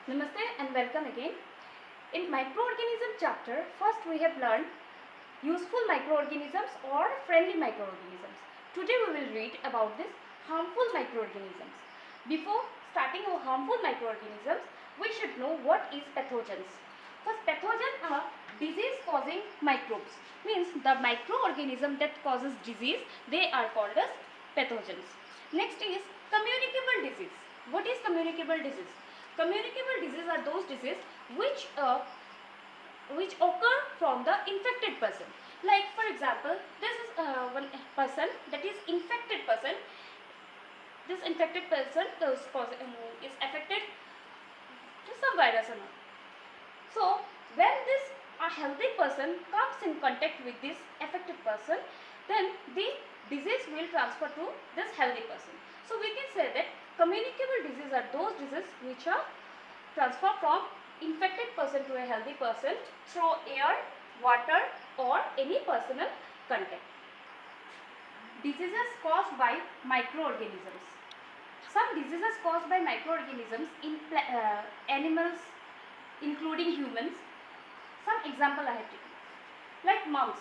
Namaste and welcome again. In microorganism chapter, first we have learned useful microorganisms or friendly microorganisms. Today we will read about this harmful microorganisms. Before starting our harmful microorganisms, we should know what is pathogens. First, pathogens are disease causing microbes. Means the microorganism that causes disease, they are called as pathogens. Next is communicable disease. What is communicable disease? Communicable disease are those diseases which occur from the infected person. Like for example, this is one person that is infected person. This infected person is affected to some virus or not. So when this a healthy person comes in contact with this affected person, then the disease will transfer to this healthy person. So we can say that communicable diseases are those diseases which are transferred from infected person to a healthy person through air, water or any personal contact. Diseases caused by microorganisms. Some diseases caused by microorganisms in animals including humans. Some example I have taken. Like mumps.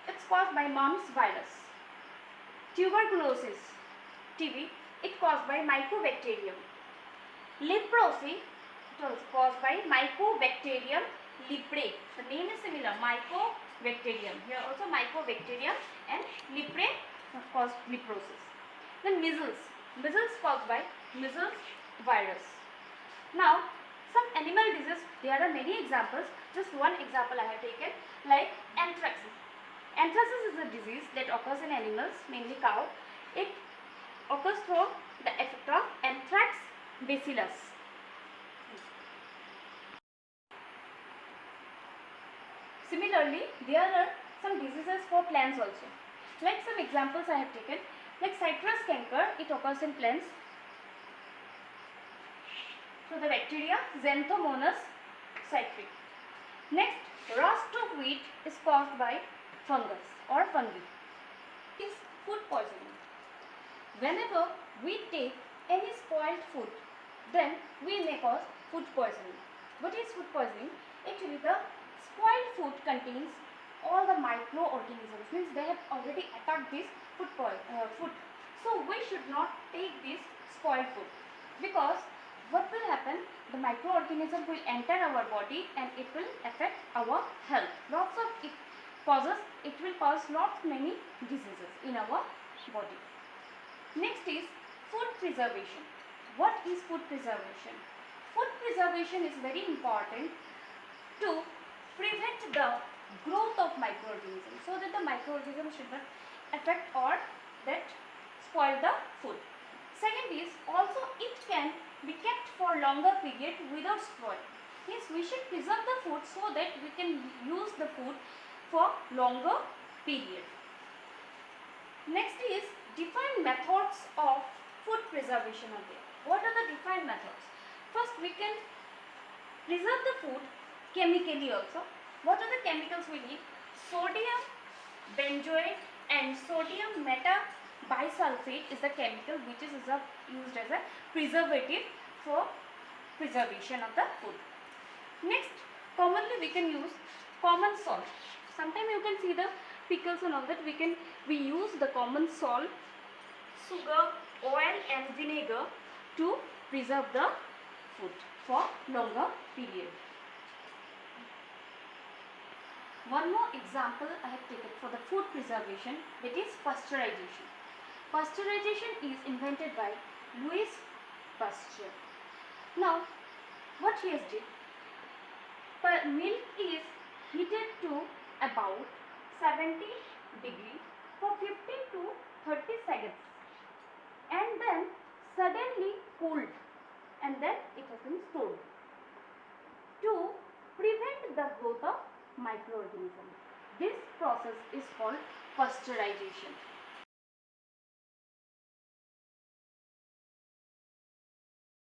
It's caused by mumps virus. Tuberculosis, TB, it caused by Mycobacterium. Leprosy, it was caused by Mycobacterium leprae. The name is similar, Mycobacterium. Here also Mycobacterium and leprae caused leprosis. Then measles. Measles caused by measles virus. Now, some animal diseases, there are many examples. Just one example I have taken, like anthrax. Anthracis is a disease that occurs in animals, mainly cow. It occurs through the effect of anthrax bacillus. Similarly, there are some diseases for plants also. Like some examples I have taken, like citrus canker, it occurs in plants. So the bacteria Xanthomonas citric. Next, rust of wheat is caused by fungus or fungi. Is food poisoning. Whenever we take any spoiled food, then we may cause food poisoning. What is food poisoning? Actually, the spoiled food contains all the microorganisms, means they have already attacked this food. So we should not take this spoiled food, because what will happen? The microorganism will enter our body and it will affect our health. It will cause many diseases in our body. Next is food preservation. What is food preservation? Food preservation is very important to prevent the growth of microorganisms, so that the microorganisms should not affect or that spoil the food. Second is also it can be kept for longer period without spoil. Means we should preserve the food so that we can use the food for longer period. Next is defined methods of food preservation are there. What are the defined methods? First, we can preserve the food chemically also. What are the chemicals we need? Sodium benzoate and sodium metabisulfate is the chemical which is used as a preservative for preservation of the food. Next, commonly we can use common salt. Sometimes you can see the pickles and all that, we use the common salt, sugar, oil and vinegar to preserve the food for longer period. One more example I have taken for the food preservation, that is pasteurization. Pasteurization is invented by Louis Pasteur. Now, what he has did? Milk is heated to about 70 degrees for 15 to 30 seconds and then suddenly cooled, and then it has been stored to prevent the growth of microorganisms. This process is called pasteurization.